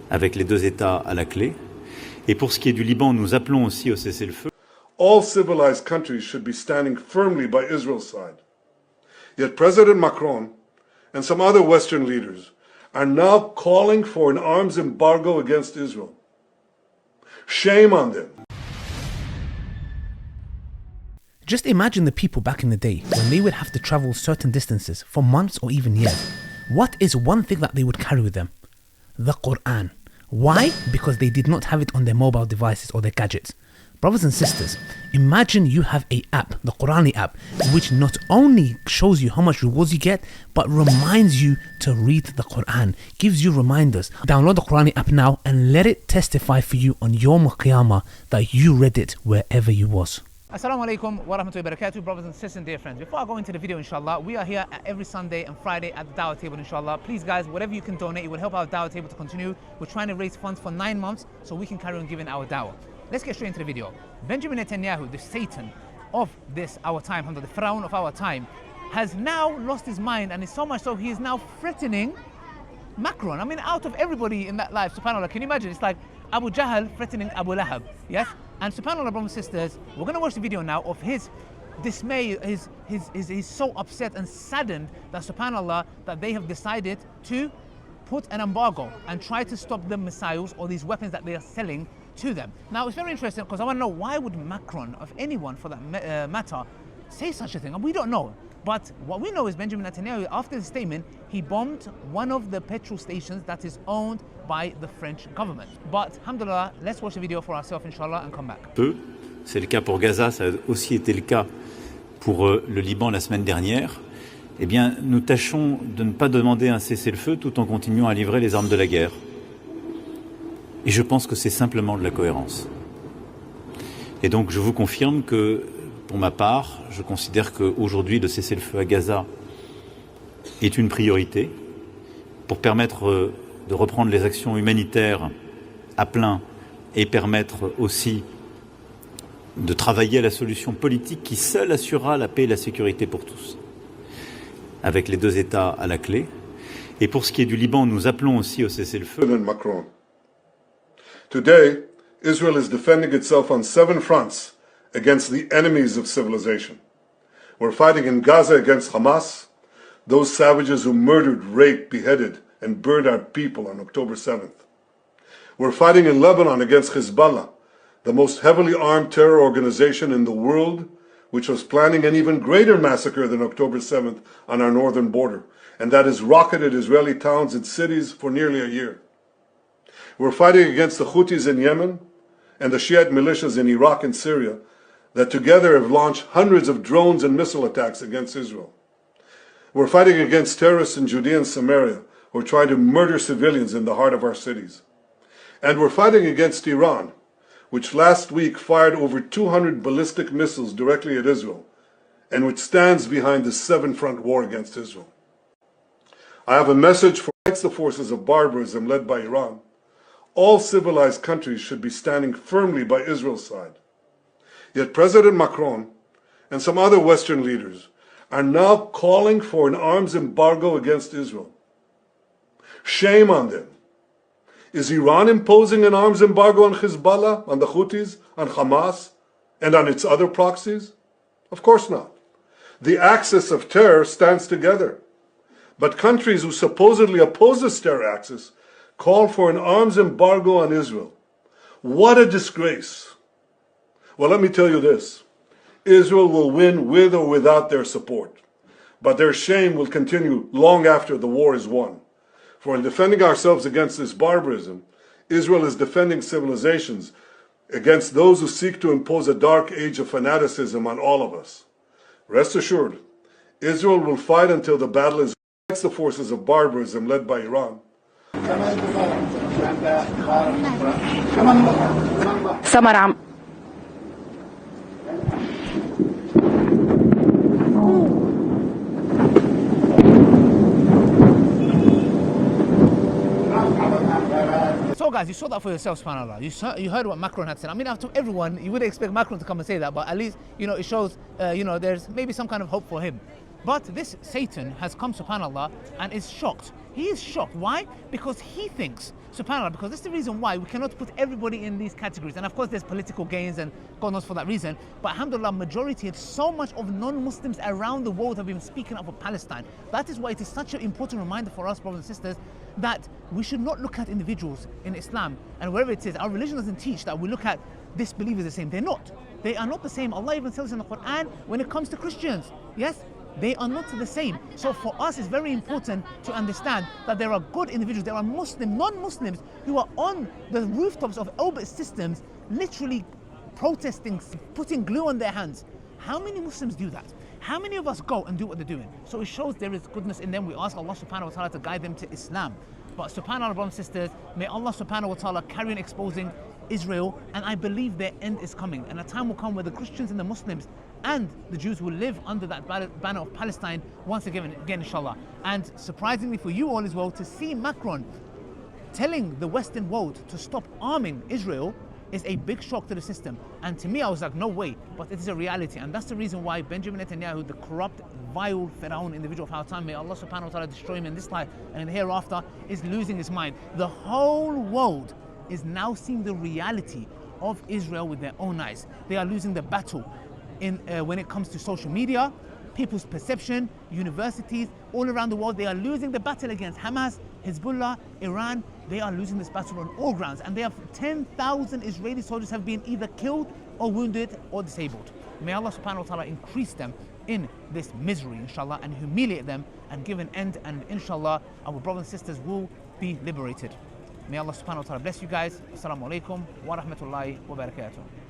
avec les deux États à la clé. Et pour ce qui est du Liban, nous appelons aussi au cessez-le-feu. All civilized countries should be standing firmly by Israel's side. Yet President Macron and some other Western leaders are now calling for an arms embargo against Israel. Shame on them. Just imagine the people back in the day when they would have to travel certain distances for months or even years. What is one thing that they would carry with them? The Quran. Why? Because they did not have it on their mobile devices or their gadgets. Brothers and sisters, imagine you have an app, the Qurani app, which not only shows you how much rewards you get, but reminds you to read the Quran, gives you reminders. Download the Qurani app now and let it testify for you on Yawm al-Qiyamah that you read it wherever you was. Assalamu alaikum wa rahmatullahi wa barakatuh, brothers and sisters and dear friends. Before I go into the video, inshallah, we are here every Sunday and Friday at the Dawah table, inshallah. Please guys, whatever you can donate, it will help our Dawah table to continue. We're trying to raise funds for 9 months so we can carry on giving our Dawah. Let's get straight into the video. Benjamin Netanyahu, the Satan of our time, the Pharaoh of our time, has now lost his mind, and it's so much so he is now threatening Macron. I mean, out of everybody in that life, subhanAllah, can you imagine? It's like Abu Jahl threatening Abu Lahab, yes? And subhanAllah, brothers and sisters, we're going to watch the video now of his dismay. He's so upset and saddened that subhanAllah, that they have decided to put an embargo and try to stop the missiles or these weapons that they are selling to them. Now, it's very interesting because I want to know, why would Macron, of anyone for that matter, say such a thing? And we don't know. But what we know is Benjamin Netanyahu, after the statement, he bombed one of the petrol stations that is owned by the French government. But, alhamdulillah, let's watch the video for ourselves, inshallah, and come back. C'est le cas pour Gaza, ça a aussi été le cas pour le Liban la semaine dernière. Eh bien, nous tâchons de ne pas demander un cessez-le-feu tout en continuant à livrer les armes de la guerre. Et je pense que c'est simplement de la cohérence. Et donc, je vous confirme que, pour ma part, je considère qu'aujourd'hui, le cessez-le-feu à Gaza est une priorité pour permettre de reprendre les actions humanitaires à plein et permettre aussi de travailler à la solution politique qui seule assurera la paix et la sécurité pour tous, avec les deux États à la clé. Et pour ce qui est du Liban, nous appelons aussi au cessez-le-feu. Macron. Today, Israel is defending itself on 7 fronts against the enemies of civilization. We're fighting in Gaza against Hamas, those savages who murdered, raped, beheaded, and burned our people on October 7th. We're fighting in Lebanon against Hezbollah, the most heavily armed terror organization in the world, which was planning an even greater massacre than October 7th on our northern border, and that has rocketed Israeli towns and cities for nearly a year. We're fighting against the Houthis in Yemen and the Shiite militias in Iraq and Syria that together have launched hundreds of drones and missile attacks against Israel. We're fighting against terrorists in Judea and Samaria who are trying to murder civilians in the heart of our cities. And we're fighting against Iran, which last week fired over 200 ballistic missiles directly at Israel, and which stands behind the 7-front war against Israel. I have a message for the forces of barbarism led by Iran. All civilized countries should be standing firmly by Israel's side. Yet President Macron and some other Western leaders are now calling for an arms embargo against Israel. Shame on them. Is Iran imposing an arms embargo on Hezbollah, on the Houthis, on Hamas, and on its other proxies? Of course not. The axis of terror stands together. But countries who supposedly oppose this terror axis call for an arms embargo on Israel. What a disgrace. Well, let me tell you this. Israel will win with or without their support. But their shame will continue long after the war is won. For in defending ourselves against this barbarism, Israel is defending civilizations against those who seek to impose a dark age of fanaticism on all of us. Rest assured, Israel will fight until the battle is against the forces of barbarism led by Iran. سمر So guys, you saw that for yourself, subhanAllah. You heard what Macron had said. I mean, out of everyone, you wouldn't expect Macron to come and say that, but at least, it shows, there's maybe some kind of hope for him. But this Satan has come, subhanAllah, and is shocked He is shocked. Why? Because he thinks, subhanAllah, because that's the reason why we cannot put everybody in these categories. And of course there's political gains and God knows for that reason. But alhamdulillah, majority and so much of non-Muslims around the world have been speaking up for Palestine. That is why it is such an important reminder for us, brothers and sisters, that we should not look at individuals in Islam and wherever it is. Our religion doesn't teach that we look at disbelievers the same. They're not. They are not the same. Allah even tells in the Quran when it comes to Christians. Yes? They are not the same. So for us, it's very important to understand that there are good individuals, there are Muslim, non-Muslims who are on the rooftops of Elbit systems, literally protesting, putting glue on their hands. How many Muslims do that? How many of us go and do what they're doing? So it shows there is goodness in them. We ask Allah subhanahu wa ta'ala to guide them to Islam. But subhanAllah, brothers and sisters, may Allah subhanahu wa ta'ala carry on exposing Israel, and I believe their end is coming. And a time will come where the Christians and the Muslims and the Jews will live under that banner of Palestine once again, inshallah. And surprisingly for you all as well, to see Macron telling the Western world to stop arming Israel is a big shock to the system. And to me, I was like, no way, but it is a reality. And that's the reason why Benjamin Netanyahu, the corrupt, vile Pharaoh individual of our time, may Allah subhanahu wa ta'ala destroy him in this life and in the hereafter, is losing his mind. The whole world is now seeing the reality of Israel with their own eyes. They are losing the battle in when it comes to social media, people's perception, universities, all around the world. They are losing the battle against Hamas, Hezbollah, Iran. They are losing this battle on all grounds. And they have 10,000 Israeli soldiers have been either killed or wounded or disabled. May Allah subhanahu wa ta'ala increase them in this misery, inshallah, and humiliate them and give an end. And inshallah, our brothers and sisters will be liberated. May Allah subhanahu wa ta'ala bless you guys. Assalamu alaikum wa rahmatullahi wa barakatuh.